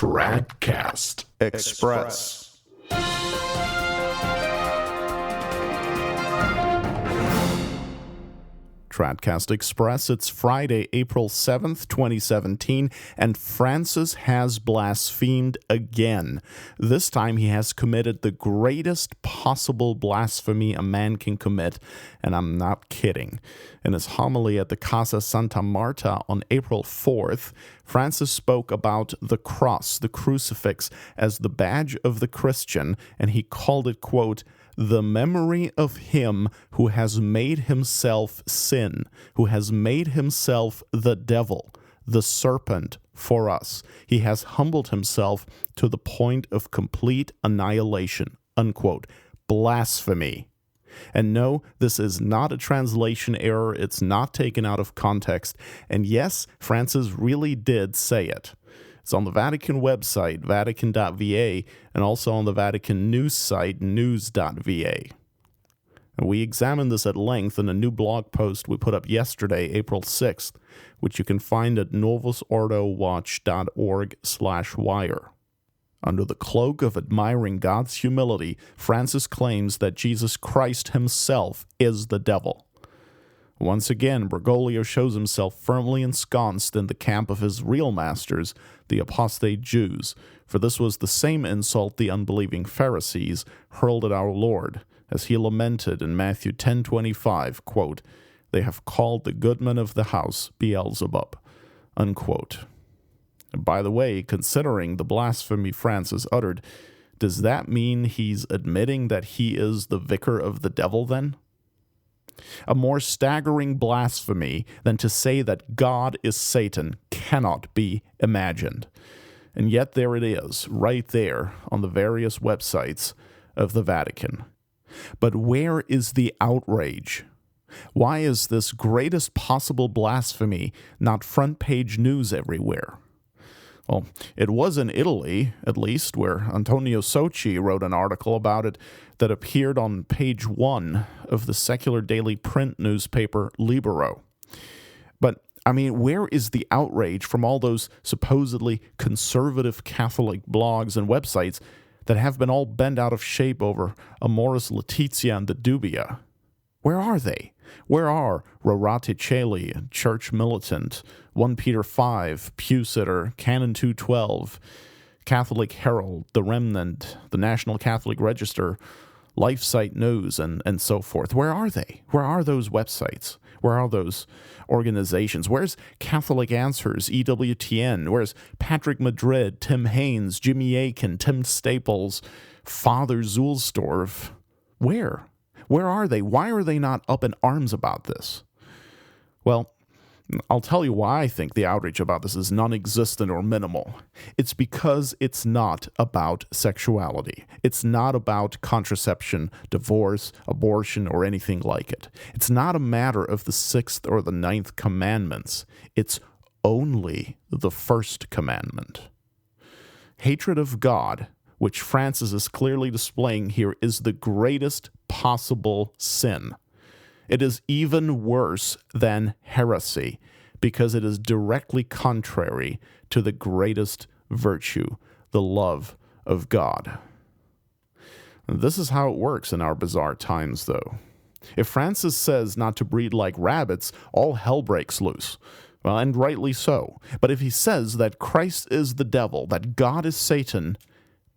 Tradcast Express. Tradcast Express. It's Friday, April 7th, 2017, and Francis has blasphemed again. This time he has committed the greatest possible blasphemy a man can commit, and I'm not kidding. In his homily at the Casa Santa Marta on April 4th, Francis spoke about the cross, the crucifix, as the badge of the Christian, and he called it, quote, the memory of him who has made himself sin, who has made himself the devil, the serpent for us. He has humbled himself to the point of complete annihilation, unquote. Blasphemy. And no, this is not a translation error. It's not taken out of context. And yes, Francis really did say it. It's on the Vatican website, vatican.va, and also on the Vatican news site, news.va. And we examined this at length in a new blog post we put up yesterday, April 6th, which you can find at novusordowatch.org/wire. Under the cloak of admiring God's humility, Francis claims that Jesus Christ himself is the devil. Once again, Bergoglio shows himself firmly ensconced in the camp of his real masters, the apostate Jews, for this was the same insult the unbelieving Pharisees hurled at our Lord, as he lamented in Matthew 10:25, quote, they have called the goodman of the house Beelzebub, unquote. And by the way, considering the blasphemy Francis uttered, does that mean he's admitting that he is the vicar of the devil then? A more staggering blasphemy than to say that God is Satan cannot be imagined. And yet there it is, right there on the various websites of the Vatican. But where is the outrage? Why is this greatest possible blasphemy not front-page news everywhere? Well, it was in Italy, at least, where Antonio Socci wrote an article about it that appeared on page 1 of the secular daily print newspaper Libero. But, where is the outrage from all those supposedly conservative Catholic blogs and websites that have been all bent out of shape over Amoris Laetitia and the Dubia? Where are they? Where are Roraticelli, Church Militant, 1 Peter 5, Pew Sitter, Canon 212, Catholic Herald, The Remnant, the National Catholic Register, LifeSite News, and so forth? Where are they? Where are those websites? Where are those organizations? Where's Catholic Answers, EWTN? Where's Patrick Madrid, Tim Haynes, Jimmy Akin, Tim Staples, Father Zulsdorf? Where? Where are they? Why are they not up in arms about this? Well, I'll tell you why I think the outrage about this is non-existent or minimal. It's because it's not about sexuality. It's not about contraception, divorce, abortion, or anything like it. It's not a matter of the 6th or the 9th commandments. It's only the first commandment. Hatred of God, which Francis is clearly displaying here, is the greatest possible sin. It is even worse than heresy because it is directly contrary to the greatest virtue, the love of God. This is how it works in our bizarre times, though. If Francis says not to breed like rabbits, all hell breaks loose. Well, and rightly so. But if he says that Christ is the devil, that God is Satan,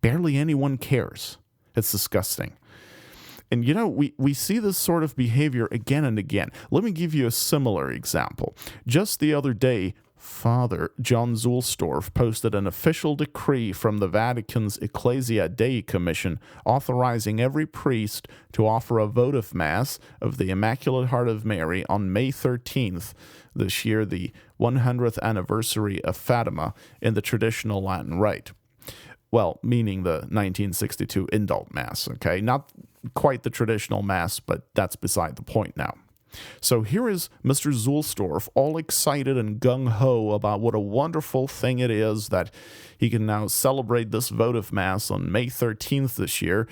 barely anyone cares. It's disgusting. And we see this sort of behavior again and again. Let me give you a similar example. Just the other day, Father John Zulsdorf posted an official decree from the Vatican's Ecclesia Dei Commission authorizing every priest to offer a votive Mass of the Immaculate Heart of Mary on May 13th this year, the 100th anniversary of Fatima, in the traditional Latin rite. Well, meaning the 1962 Indult Mass, okay? Not quite the traditional Mass, but that's beside the point now. So here is Mr. Zulsdorf, all excited and gung-ho about what a wonderful thing it is that he can now celebrate this votive Mass on May 13th this year,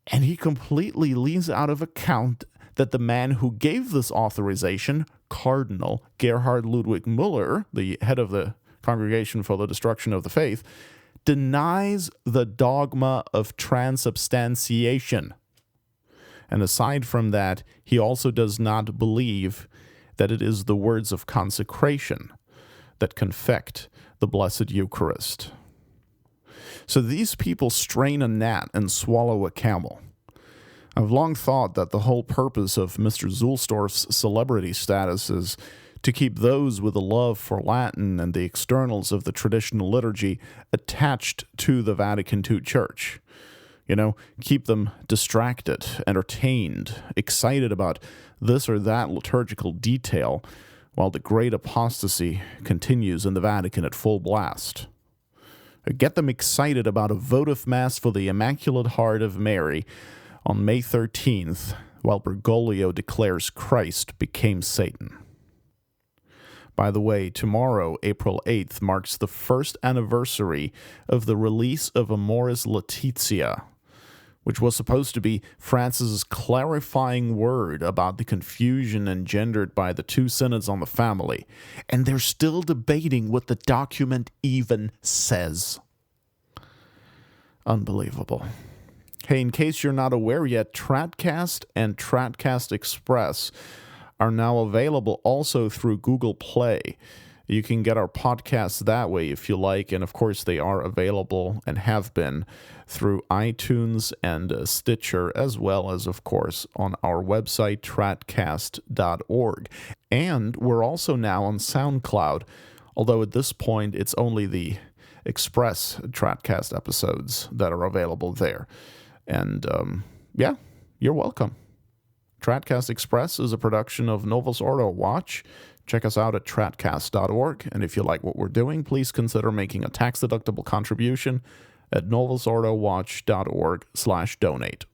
and he completely leaves out of account that the man who gave this authorization, Cardinal Gerhard Ludwig Müller, the head of the Congregation for the Destruction of the Faith, denies the dogma of transubstantiation. And aside from that, he also does not believe that it is the words of consecration that confect the Blessed Eucharist. So these people strain a gnat and swallow a camel. I've long thought that the whole purpose of Mr. Zulstorf's celebrity status is to keep those with a love for Latin and the externals of the traditional liturgy attached to the Vatican II Church. Keep them distracted, entertained, excited about this or that liturgical detail, while the great apostasy continues in the Vatican at full blast. Get them excited about a votive Mass for the Immaculate Heart of Mary on May 13th, while Bergoglio declares Christ became Satan. By the way, tomorrow, April 8th, marks the first anniversary of the release of Amoris Laetitia, which was supposed to be Francis's clarifying word about the confusion engendered by the two synods on the family, and they're still debating what the document even says. Unbelievable. Hey, in case you're not aware yet, Tradcast and Tradcast Express are now available also through Google Play. You can get our podcasts that way if you like, and of course they are available and have been through iTunes and Stitcher, as well as, of course, on our website, tradcast.org. And we're also now on SoundCloud, although at this point it's only the Express Tradcast episodes that are available there. And you're welcome. Tradcast Express is a production of Novus Ordo Watch. Check us out at tradcast.org, and if you like what we're doing, please consider making a tax-deductible contribution at novusordowatch.org/donate.